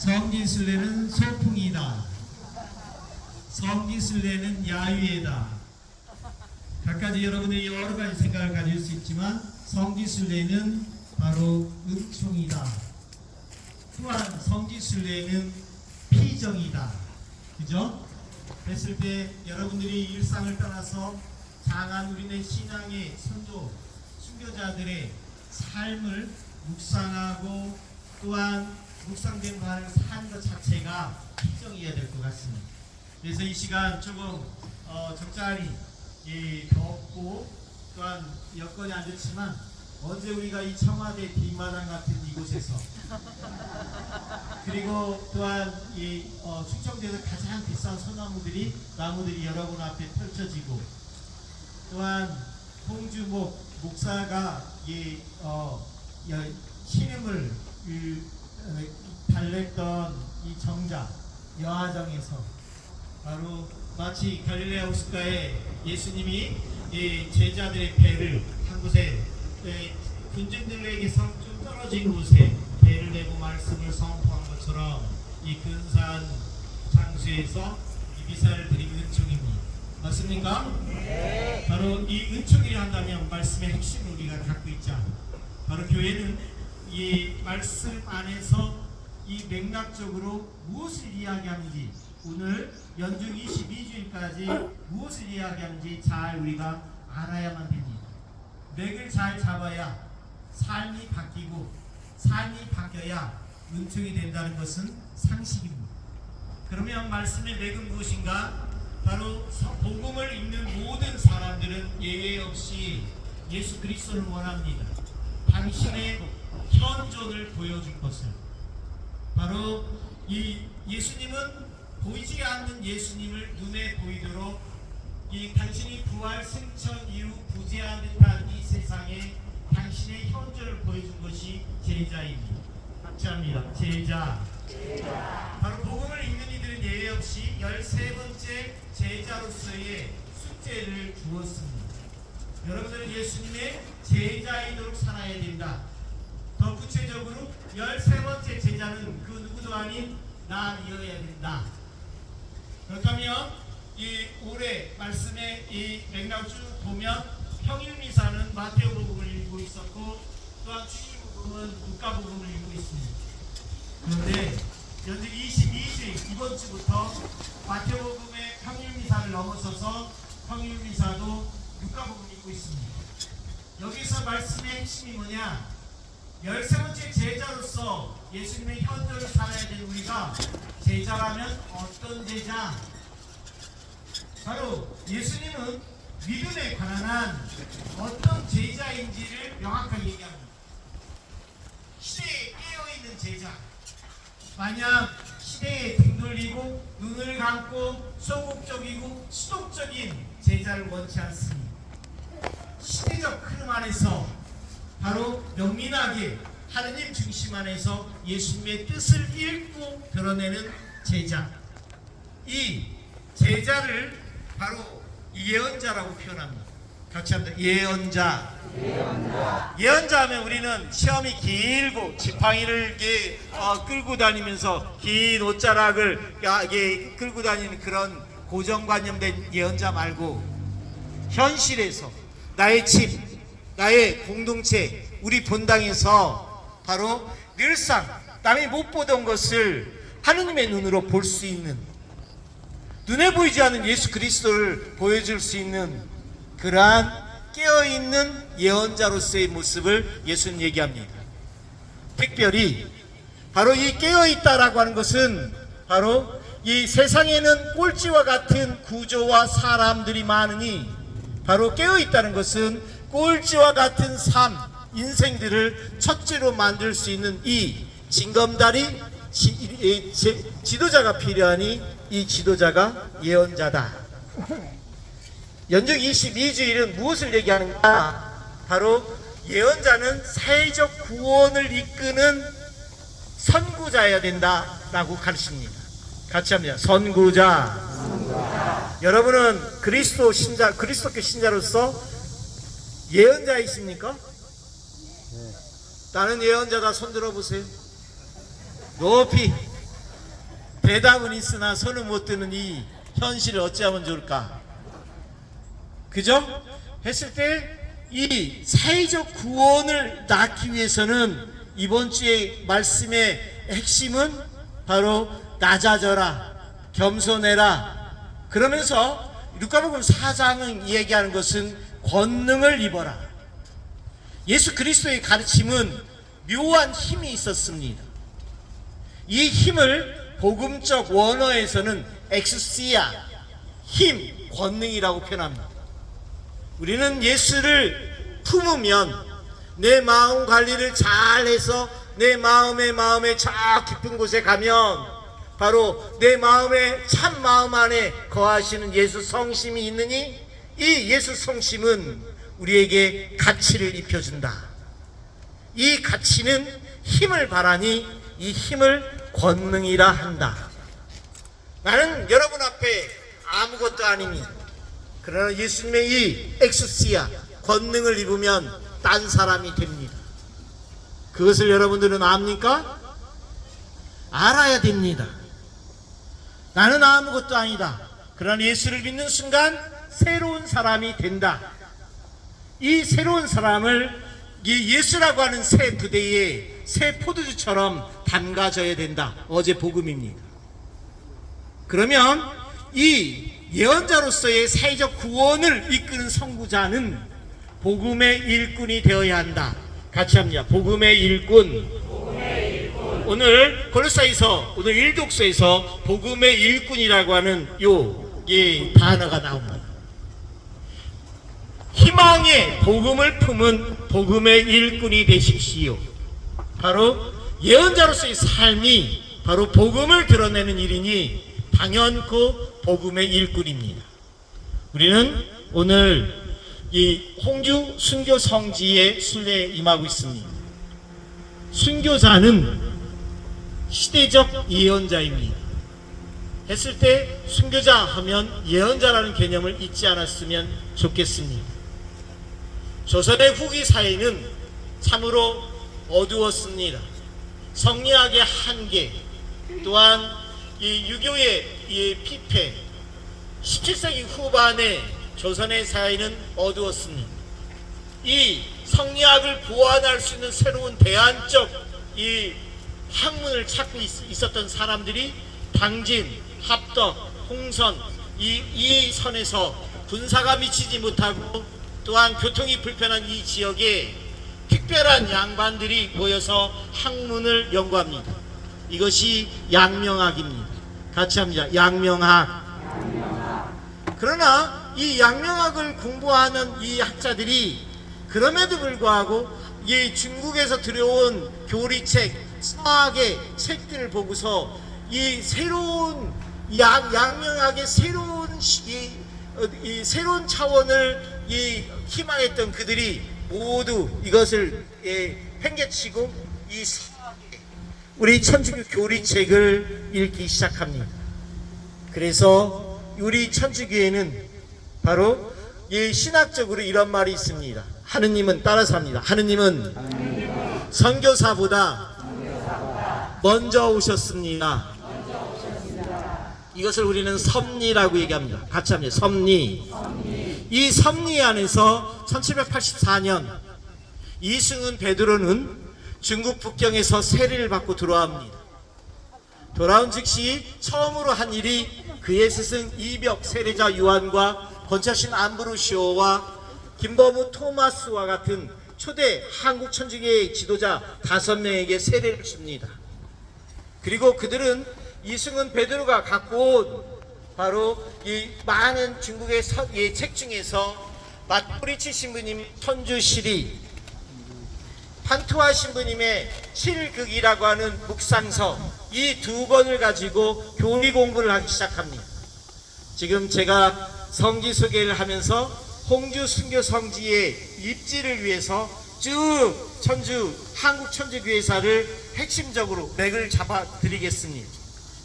성지순례는 소풍이다. 성지순례는 야유회다. 각가지 여러분들이 여러 가지 생각을 가질 수 있지만 성지순례는 바로 은총이다. 또한 성지순례는 피정이다. 그죠? 그랬을 때 여러분들이 일상을 떠나서 장한 우리네 신앙의 선조, 순교자들의 삶을 묵상하고 또한 묵상된 바를 사는 것 자체가 피정이어야 될 것 같습니다. 그래서 이 시간 조금 적잖이 덥고 또한 여건이 안 좋지만 언제 우리가 이 청와대 뒷마당 같은 이곳에서 그리고 또한 이 충청도에서 가장 비싼 나무들이 여러분 앞에 펼쳐지고 또한 홍주목 목사가 신임을 달랬던 이 정자 여하정에서 바로 마치 갈릴레아 호숫가에 예수님이 제자들의 배를 한 곳에 군중들에게서 좀 떨어진 곳에 배를 내고 말씀을 선포한 것처럼 이 근사한 장소에서 이 미사를 드리는 은총입니다. 맞습니까? 네. 바로 이 은총이라 한다면 말씀의 핵심을 우리가 갖고 있자. 바로 교회는 이 말씀 안에서 이 맥락적으로 무엇을 이야기하는지 오늘 연중 22주일까지 무엇을 이야기하는지 잘 우리가 알아야만 됩니다. 맥을 잘 잡아야 삶이 바뀌고 삶이 바뀌어야 은총이 된다는 것은 상식입니다. 그러면 말씀의 맥은 무엇인가? 바로 복음을 읽는 모든 사람들은 예외 없이 예수 그리스도를 원합니다. 당신의 현존을 보여줄 것을. 바로 이 예수님은 보이지 않는 예수님을 눈에 보이도록 이 당신이 부활 승천 이후 부재한 듯한 이 세상에 당신의 현존을 보여준 것이 제자입니다. 합치합니다. 제자. 바로 복음을 읽는 이들은 예외 없이 13번째 제자로서의 숙제를 주었습니다. 여러분들은 예수님의 제자이도록 살아야 된다. 더 구체적으로 13번째 제자는 그 누구도 아닌 나이어야 된다. 그렇다면 이 올해 말씀의 이 맥락을 쭉 보면 평일미사는 마태오복음을 읽고 있었고 또한 주일복음은 누가복음을 읽고 있습니다. 그런데 연중 22주일 이번 주부터 마태복음의 평일미사를 넘어서서 평일미사도 누가복음을 읽고 있습니다. 여기서 말씀의 핵심이 뭐냐? 13번째 제자로서 예수님의 현존을 살아야 되는 우리가 제자라면 어떤 제자? 바로 예수님은 믿음에 관한 어떤 제자인지를 명확하게 얘기합니다. 시대에 깨어있는 제자. 만약 시대에 등 돌리고 눈을 감고 소극적이고 수동적인 제자를 원치 않습니다. 시대적 흐름 안에서 바로 명민하게 하느님 중심 안에서 예수님의 뜻을 읽고 드러내는 제자. 이 제자를 바로 예언자라고 표현합니다. 같이 합니다. 예언자. 예언자 하면 우리는 시험이 길고 지팡이를 끌고 다니면서 긴 옷자락을 끌고 다니는 그런 고정관념된 예언자 말고 현실에서 나의 집, 나의 공동체, 우리 본당에서 바로 늘상 남이 못 보던 것을 하느님의 눈으로 볼 수 있는, 눈에 보이지 않는 예수 그리스도를 보여줄 수 있는 그러한 깨어있는 예언자로서의 모습을 예수는 얘기합니다. 특별히 바로 이 깨어있다라고 하는 것은 바로 이 세상에는 꼴찌와 같은 구조와 사람들이 많으니 바로 깨어있다는 것은 꼴찌와 같은 삶, 인생들을 첫째로 만들 수 있는 이 징검다리 지도자가 필요하니 이 지도자가 예언자다. 연중 22주일은 무엇을 얘기하는가? 바로 예언자는 사회적 구원을 이끄는 선구자여야 된다라고 가르칩니다. 같이 합니다. 선구자. 여러분은 그리스도교 신자로서 예언자이십니까? 나는 예언자다. 손 들어보세요. 높이. 대답은 있으나 손을 못 드는 이 현실을 어찌하면 좋을까? 그죠? 했을 때 이 사회적 구원을 낳기 위해서는 이번 주의 말씀의 핵심은 바로 낮아져라, 겸손해라. 그러면서 루카복음 4장은 얘기하는 것은 권능을 입어라. 예수 그리스도의 가르침은 묘한 힘이 있었습니다. 이 힘을 복음적 원어에서는 엑스시아, 힘, 권능이라고 표현합니다. 우리는 예수를 품으면 내 마음 관리를 잘해서 내 마음에 저 깊은 곳에 가면 바로 내 마음에 참 마음 안에 거하시는 예수 성심이 있느니 이 예수 성심은 우리에게 가치를 입혀준다. 이 가치는 힘을 바라니 이 힘을 권능이라 한다. 나는 여러분 앞에 아무것도 아니니 그러나 예수님의 이 엑스시아 권능을 입으면 딴 사람이 됩니다. 그것을 여러분들은 압니까? 알아야 됩니다. 나는 아무것도 아니다. 그러나 예수를 믿는 순간 새로운 사람이 된다. 이 새로운 사람을 예수라고 하는 새 부대에 새 포도주처럼 담가져야 된다. 어제 복음입니다. 그러면 이 예언자로서의 사회적 구원을 이끄는 선구자는 복음의 일꾼이 되어야 한다. 같이 합니다. 복음의 일꾼. 오늘 골로새서 오늘 1독서에서 복음의 일꾼이라고 하는 이 단어가 나옵니다. 희망의 복음을 품은 복음의 일꾼이 되십시오. 바로 예언자로서의 삶이 바로 복음을 드러내는 일이니 당연코 복음의 일꾼입니다. 우리는 오늘 이 홍주 순교 성지의 순례에 임하고 있습니다. 순교자는 시대적 예언자입니다. 했을 때 순교자 하면 예언자라는 개념을 잊지 않았으면 좋겠습니다. 조선의 후기 사회는 참으로 어두웠습니다. 성리학의 한계, 또한 이 유교의 이 피폐, 17세기 후반에 조선의 사회는 어두웠습니다. 이 성리학을 보완할 수 있는 새로운 대안적 이 학문을 찾고 있었던 사람들이 당진, 합덕, 홍선 이 선에서 군사가 미치지 못하고 또한 교통이 불편한 이 지역에 특별한 양반들이 모여서 학문을 연구합니다. 이것이 양명학입니다. 같이 합니다. 양명학. 그러나 이 양명학을 공부하는 이 학자들이 그럼에도 불구하고 이 중국에서 들여온 교리책, 서학의 책들을 보고서 이 새로운 양명학의 새로운 차원을 희망했던 그들이 모두 이것을 팽개치고 이 우리 천주교 교리책을 읽기 시작합니다. 그래서 우리 천주교에는 바로 신학적으로 이런 말이 있습니다. 하느님은 따라서 합니다. 하느님은 선교사보다 먼저 오셨습니다. 이것을 우리는 섭리라고 얘기합니다. 같이 합니다. 섭리. 이 섭리 안에서 1784년 이승훈 베드로는 중국 북경에서 세례를 받고 돌아옵니다. 돌아온 즉시 처음으로 한 일이 그의 스승 이벽 세례자 요한과 권차신 암브로시오와 김범우 토마스와 같은 초대 한국 천주교의 지도자 5명에게 세례를 줍니다. 그리고 그들은 이승훈 베드로가 갖고 온 바로 이 많은 중국의 책 중에서 마토리치 신부님 천주시리, 판투아 신부님의 7극이라고 하는 묵상서 이 2권을 가지고 교리 공부를 하기 시작합니다. 지금 제가 성지 소개를 하면서 홍주 순교 성지의 입지를 위해서 쭉 한국 천주교회사를 핵심적으로 맥을 잡아 드리겠습니다.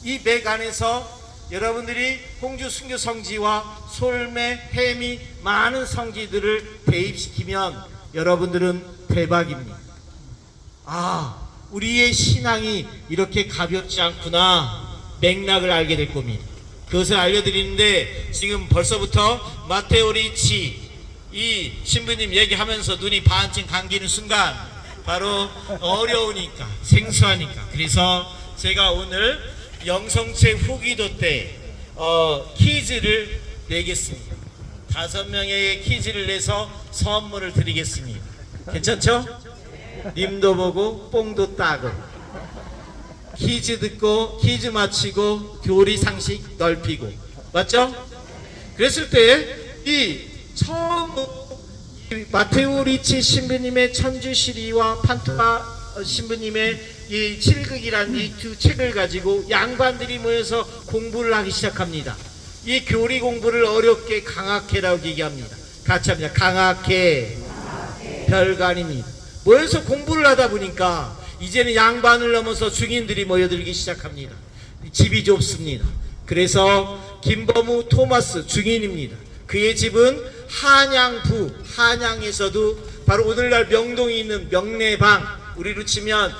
이 맥 안에서 여러분들이 홍주 순교 성지와 솔매, 해미 많은 성지들을 대입시키면 여러분들은 대박입니다. 아, 우리의 신앙이 이렇게 가볍지 않구나. 맥락을 알게 될 겁니다. 그것을 알려드리는데 지금 벌써부터 마테오 리치 이 신부님 얘기하면서 눈이 반쯤 감기는 순간 바로 어려우니까 생소하니까 그래서 제가 오늘 영성책 후기도 때 퀴즈를 내겠습니다. 5명의 퀴즈를 내서 선물을 드리겠습니다. 괜찮죠? 님도 보고 뽕도 따고 퀴즈 듣고 퀴즈 맞히고 교리 상식 넓히고 맞죠? 그랬을 때 이 처음 마테오 리치 신부님의 천주시리와 판토아 신부님의 이 칠극이라는 이 두 책을 가지고 양반들이 모여서 공부를 하기 시작합니다. 이 교리 공부를 어렵게 강학회라고 얘기합니다. 같이 합니다. 강학회 별거 아닙니다. 모여서 공부를 하다 보니까 이제는 양반을 넘어서 중인들이 모여들기 시작합니다. 집이 좁습니다. 그래서 김범우 토마스 중인입니다. 그의 집은 한양부, 한양에서도 바로 오늘날 명동에 있는 명례방, 우리로 치면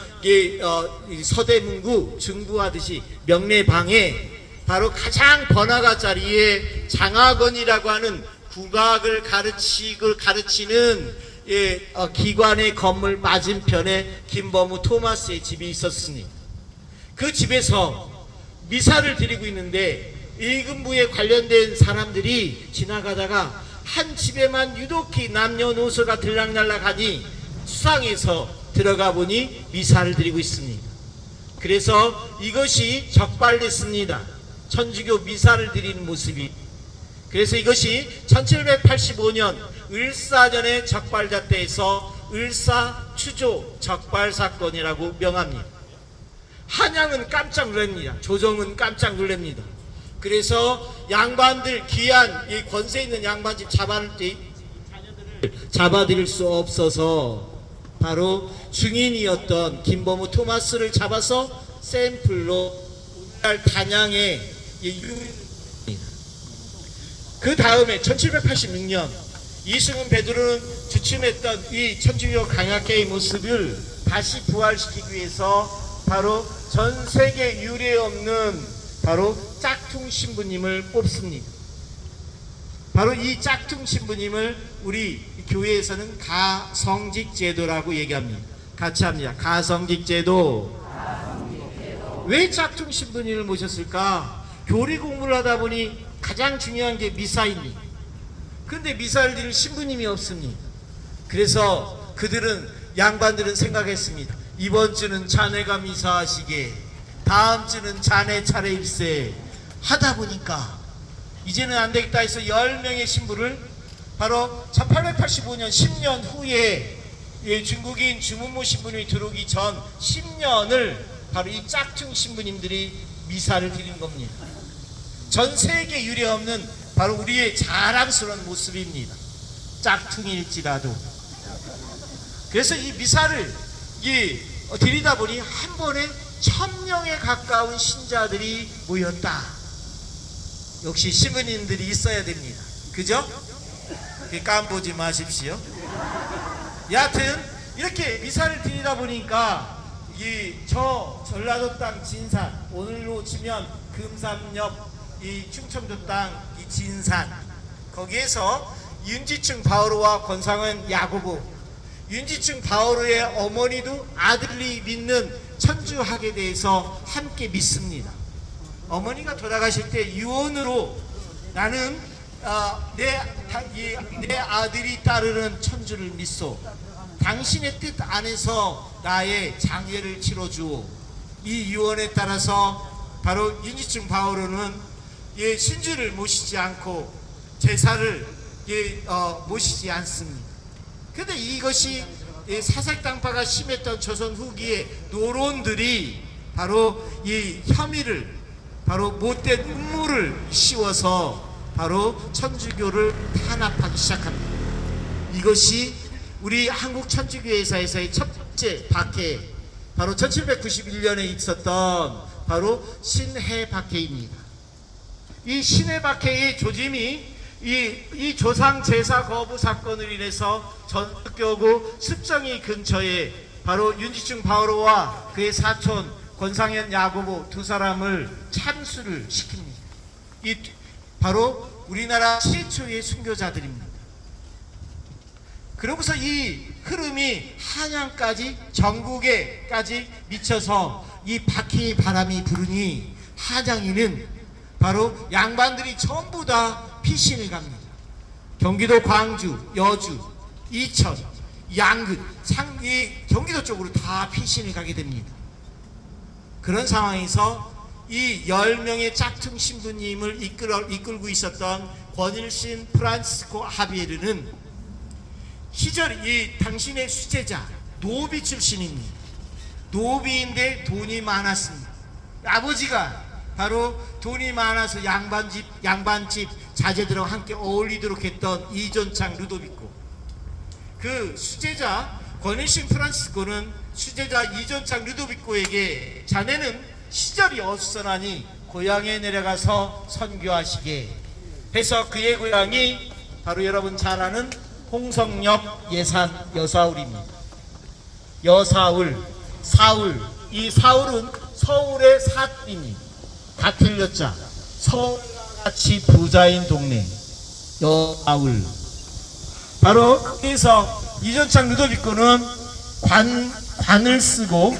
서대문구 중부하듯이 명례방에 바로 가장 번화가 자리에 장학원이라고 하는 국악을 가르치는 기관의 건물 맞은편에 김범우 토마스의 집이 있었으니 그 집에서 미사를 드리고 있는데 일금부에 관련된 사람들이 지나가다가 한 집에만 유독히 남녀노소가 들락날락하니 수상해서 들어가 보니 미사를 드리고 있습니다. 그래서 이것이 적발됐습니다. 천주교 미사를 드리는 모습이. 그래서 이것이 1785년 을사년의 적발잣대에서 을사추조 적발사건이라고 명합니다. 한양은 깜짝 놀랍니다. 조정은 깜짝 놀랍니다. 그래서 양반들 귀한 이 권세 있는 양반집 잡아들일 수 없어서 바로 중인이었던 김범우 토마스를 잡아서 샘플로 오늘날 단양에 그 다음에 1786년 이승훈 베드로는 주춤했던 이 천주교 강학회의 모습을 다시 부활시키기 위해서 바로 전 세계 유례 없는 바로 짝퉁 신부님을 뽑습니다. 바로 이 짝퉁 신부님을 우리 교회에서는 가성직 제도라고 얘기합니다. 같이 합니다. 가성직 제도. 왜 짝퉁 신부님을 모셨을까? 교리 공부를 하다 보니 가장 중요한 게 미사입니다. 그런데 미사를 드릴 신부님이 없습니다. 그래서 양반들은 생각했습니다. 이번 주는 자네가 미사하시게, 다음 주는 자네 차례일세 하다 보니까 이제는 안 되겠다 해서 10명의 신부를 바로 1885년 10년 후에 중국인 주문모 신부님이 들어오기 전 10년을 바로 이 짝퉁 신부님들이 미사를 드린 겁니다. 전 세계 유례 없는 바로 우리의 자랑스러운 모습입니다. 짝퉁일지라도. 그래서 이 미사를 드리다 보니 한 번에 1000명에 가까운 신자들이 모였다. 역시 신부님들이 있어야 됩니다. 그죠? 깜보지 마십시오. 여하튼 이렇게 미사를 드리다 보니까 저 전라도 땅 진산, 오늘로 치면 금산 옆 이 충청도 땅 이 진산, 거기에서 윤지충 바오로와 권상은 야고보, 윤지충 바오로의 어머니도 아들이 믿는 천주학에 대해서 함께 믿습니다. 어머니가 돌아가실 때 유언으로 나는 내 아들이 따르는 천주를 믿소. 당신의 뜻 안에서 나의 장례를 치러주오. 이 유언에 따라서 바로 윤지충 바오로는 신주를 모시지 않고 제사를 모시지 않습니다. 그런데 이것이 사색당파가 심했던 조선 후기의 노론들이 바로 이 혐의를, 바로 못된 음모를 씌워서 바로 천주교를 탄압하기 시작합니다. 이것이 우리 한국 천주교회사에서의 첫 번째 박해, 바로 1791년에 있었던 바로 신해 박해입니다. 이 신해 박해의 조짐이 이 조상 제사 거부 사건을 인해서 전교구 습정이 근처에 바로 윤지충 바오로와 그의 사촌 권상현 야고보 두 사람을 참수를 시킵니다. 이 바로 우리나라 최초의 순교자들입니다. 그러고서 이 흐름이 한양까지 전국에까지 미쳐서 이 박해의 바람이 부르니 한양에는 바로 양반들이 전부 다 피신을 갑니다. 경기도 광주, 여주, 이천, 양근, 이 경기도 쪽으로 다 피신을 가게 됩니다. 그런 상황에서 이 10명의 짝퉁 신부님을 이끌고 있었던 권일신 프란시스코 하비에르는 시절 이 당신의 수제자 노비 출신입니다. 노비인데 돈이 많았습니다. 아버지가 바로 돈이 많아서 양반집 자제들하고 함께 어울리도록 했던 이존창 루도비코. 그 수제자 권일신 프란시스코는 수제자 이존창 루도비코에게 자네는 시절이 어수선하니 고향에 내려가서 선교하시게 해서 그의 고향이 바로 여러분 잘 아는 홍성역 예산 여사울입니다. 여사울, 사울, 이 사울은 서울의 사입니다. 다 틀렸자. 서울같이 부자인 동네 여사울. 바로 거기서 이존창 루도비코는 관을 쓰고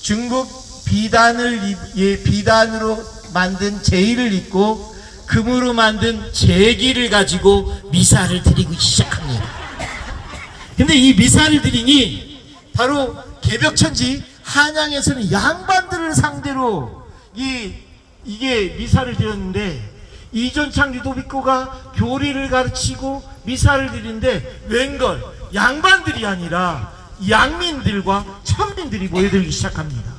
중국 비단으로 만든 제의를 입고 금으로 만든 제기를 가지고 미사를 드리기 시작합니다. 근데 이 미사를 드리니 바로 개벽천지 한양에서는 양반들을 상대로 이게 미사를 드렸는데 이존창 루도비코가 교리를 가르치고 미사를 드리는데 웬걸 양반들이 아니라 양민들과 천민들이 모여들기 시작합니다.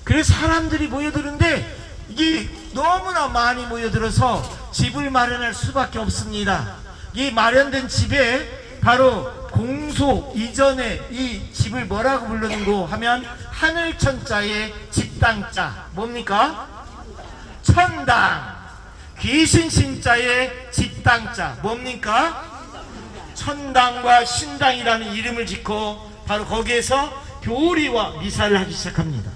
그래서 사람들이 모여드는데 이게 너무나 많이 모여들어서 집을 마련할 수밖에 없습니다. 이 마련된 집에 바로 공소 이전에 이 집을 뭐라고 부르는고 하면 하늘천자의 집당자 뭡니까? 천당. 귀신신자의 집당자 뭡니까? 천당과 신당이라는 이름을 짓고 바로 거기에서 교리와 미사를 하기 시작합니다.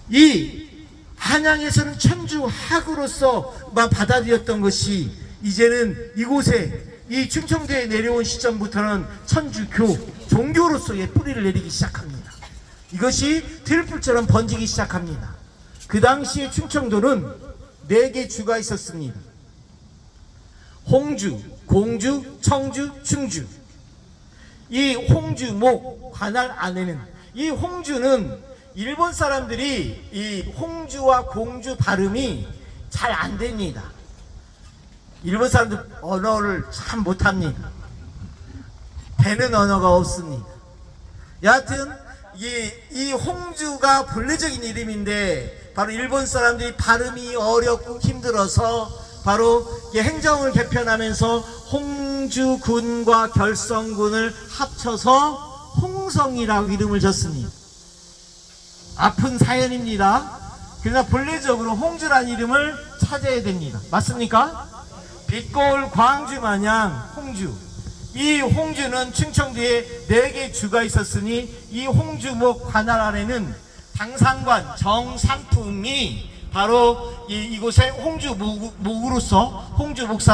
이 한양에서는 천주 학으로서만 받아들였던 것이 이제는 이곳에 이 충청도에 내려온 시점부터는 천주교 종교로서의 뿌리를 내리기 시작합니다. 이것이 들불처럼 번지기 시작합니다. 그 당시에 충청도는 4개 주가 있었습니다. 홍주, 공주, 청주, 충주. 이 홍주, 목, 관할 안에는 이 홍주는 일본 사람들이 이 홍주와 공주 발음이 잘 안 됩니다. 일본 사람들 언어를 참 못합니다. 되는 언어가 없습니다. 여하튼 이 홍주가 본래적인 이름인데 바로 일본 사람들이 발음이 어렵고 힘들어서 바로 행정을 개편하면서 홍주군과 결성군을 합쳐서 홍성이라고 이름을 졌습니다. 아픈 사연입니다. 그러나 본래적으로 홍주란 이름을 찾아야 됩니다. 맞습니까? 빛고울 광주 마냥 홍주. 이 홍주는 충청도에 4개 주가 있었으니 이 홍주목 관할 안에는 당상관 정상품이 바로 이곳의 홍주 목으로서 홍주 목사